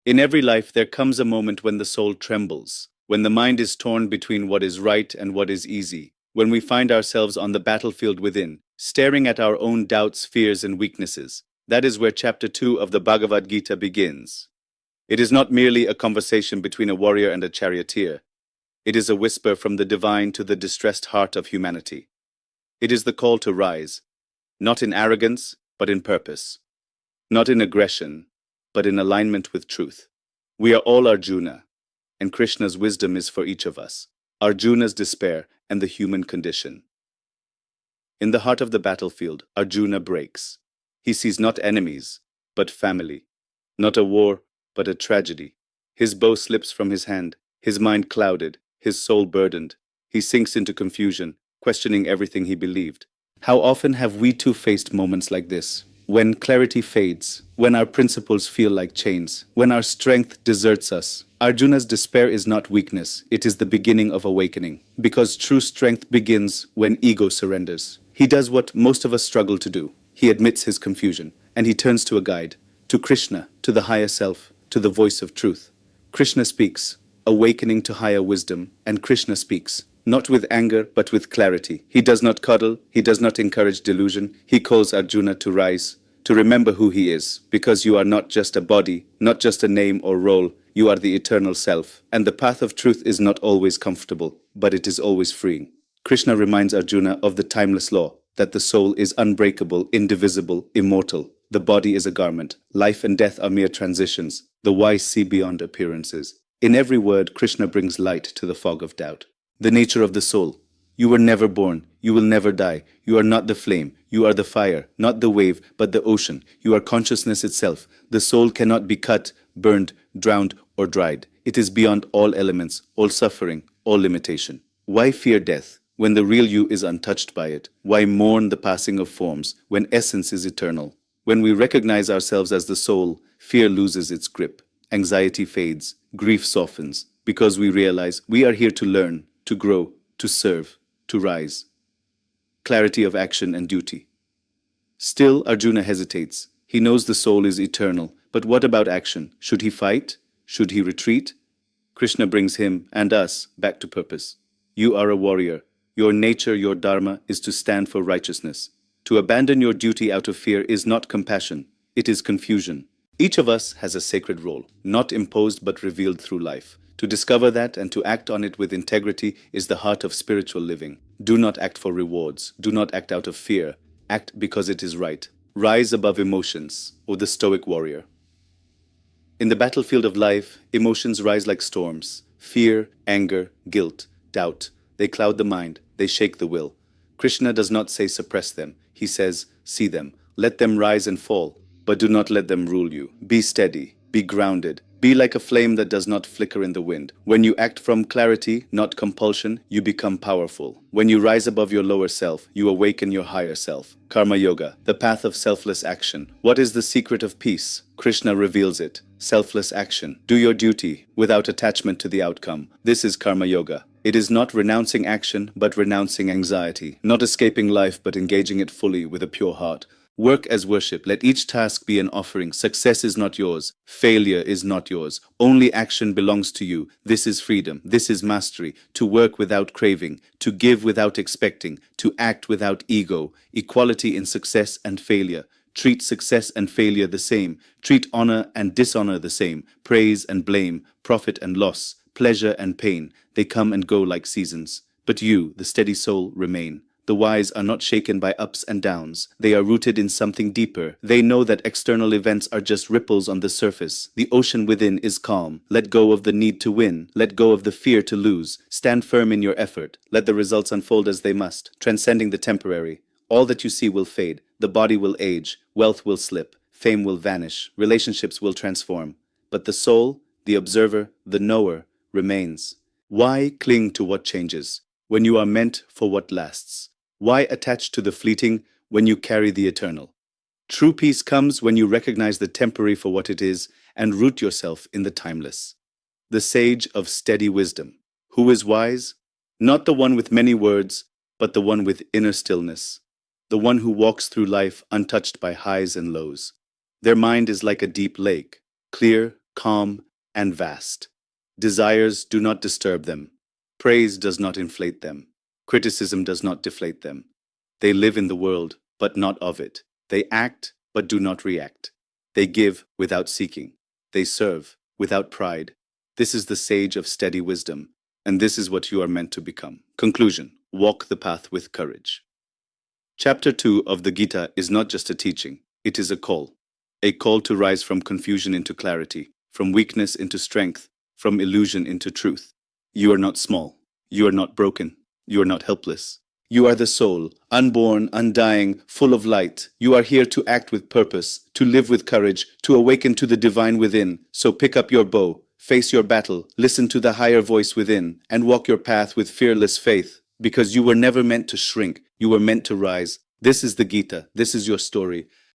In every life, there comes a moment when the soul trembles, when the mind is torn between what is right and what is easy, when we find ourselves on the battlefield within, staring at our own doubts, fears, and weaknesses. That is where chapter 2 of the Bhagavad Gita begins. It is not merely a conversation between a warrior and a charioteer. It is a whisper from the divine to the distressed heart of humanity. It is the call to rise, not in arrogance, but in purpose. Not in aggression, but in alignment with truth. We are all Arjuna, and Krishna's wisdom is for each of us. Arjuna's despair and the human condition. In the heart of the battlefield, Arjuna breaks. He sees not enemies, but family. Not a war, but a tragedy. His bow slips from his hand, his mind clouded, his soul burdened. He sinks into confusion, questioning everything he believed. How often have we too faced moments like this? When clarity fades, when our principles feel like chains, when our strength deserts us. Arjuna's despair is not weakness, it is the beginning of awakening. Because true strength begins when ego surrenders. He does what most of us struggle to do. He admits his confusion, and he turns to a guide, to Krishna, to the higher self, to the voice of truth. Krishna speaks, awakening to higher wisdom, and Krishna speaks, not with anger, but with clarity. He does not cuddle, he does not encourage delusion. He calls Arjuna to rise, to remember who he is, because you are not just a body, not just a name or role, you are the eternal self. And the path of truth is not always comfortable, but it is always freeing. Krishna reminds Arjuna of the timeless law, that the soul is unbreakable, indivisible, immortal. The body is a garment. Life and death are mere transitions. The wise see beyond appearances. In every word, Krishna brings light to the fog of doubt. The nature of the soul. You were never born. You will never die. You are not the flame. You are the fire, not the wave, but the ocean. You are consciousness itself. The soul cannot be cut, burned, drowned, or dried. It is beyond all elements, all suffering, all limitation. Why fear death when the real you is untouched by it? Why mourn the passing of forms when essence is eternal? When we recognize ourselves as the soul, fear loses its grip. Anxiety fades. Grief softens. Because we realize we are here to learn, to grow, to serve, to rise. Clarity of action and duty. Still, Arjuna hesitates. He knows the soul is eternal, but what about action? Should he fight? Should he retreat? Krishna brings him and us back to purpose. You are a warrior. Your nature, your dharma, is to stand for righteousness. To abandon your duty out of fear is not compassion, it is confusion. Each of us has a sacred role, not imposed but revealed through life. To discover that and to act on it with integrity is the heart of spiritual living. Do not act for rewards. Do not act out of fear. Act because it is right. Rise above emotions, or the stoic warrior. In the battlefield of life, emotions rise like storms. Fear, anger, guilt, doubt. They cloud the mind. They shake the will. Krishna does not say suppress them. He says, see them. Let them rise and fall, but do not let them rule you. Be steady. Be grounded. Be like a flame that does not flicker in the wind. When you act from clarity, not compulsion, you become powerful. When you rise above your lower self, you awaken your higher self. Karma Yoga, the path of selfless action. What is the secret of peace? Krishna reveals it. Selfless action. Do your duty without attachment to the outcome. This is Karma Yoga. It is not renouncing action, but renouncing anxiety. Not escaping life, but engaging it fully with a pure heart. Work as worship. Let each task be an offering. Success is not yours. Failure is not yours. Only action belongs to you. This is freedom. This is mastery. To work without craving. To give without expecting. To act without ego. Equality in success and failure. Treat success and failure the same. Treat honor and dishonor the same. Praise and blame. Profit and loss. Pleasure and pain. They come and go like seasons. But you, the steady soul, remain. The wise are not shaken by ups and downs. They are rooted in something deeper. They know that external events are just ripples on the surface. The ocean within is calm. Let go of the need to win. Let go of the fear to lose. Stand firm in your effort. Let the results unfold as they must, transcending the temporary. All that you see will fade. The body will age. Wealth will slip. Fame will vanish. Relationships will transform. But the soul, the observer, the knower, remains. Why cling to what changes when you are meant for what lasts? Why attach to the fleeting when you carry the eternal? True peace comes when you recognize the temporary for what it is and root yourself in the timeless. The sage of steady wisdom. Who is wise? Not the one with many words, but the one with inner stillness. The one who walks through life untouched by highs and lows. Their mind is like a deep lake, clear, calm, and vast. Desires do not disturb them. Praise does not inflate them. Criticism does not deflate them. They live in the world, but not of it. They act, but do not react. They give without seeking. They serve without pride. This is the sage of steady wisdom, and this is what you are meant to become. Conclusion: walk the path with courage. Chapter 2 of the Gita is not just a teaching, it is a call. A call to rise from confusion into clarity, from weakness into strength, from illusion into truth. You are not small. You are not broken. You are not helpless. You are the soul, unborn, undying, full of light. You are here to act with purpose, to live with courage, to awaken to the divine within. So pick up your bow, face your battle, listen to the higher voice within, and walk your path with fearless faith, because you were never meant to shrink. You were meant to rise. This is the Gita. This is your story.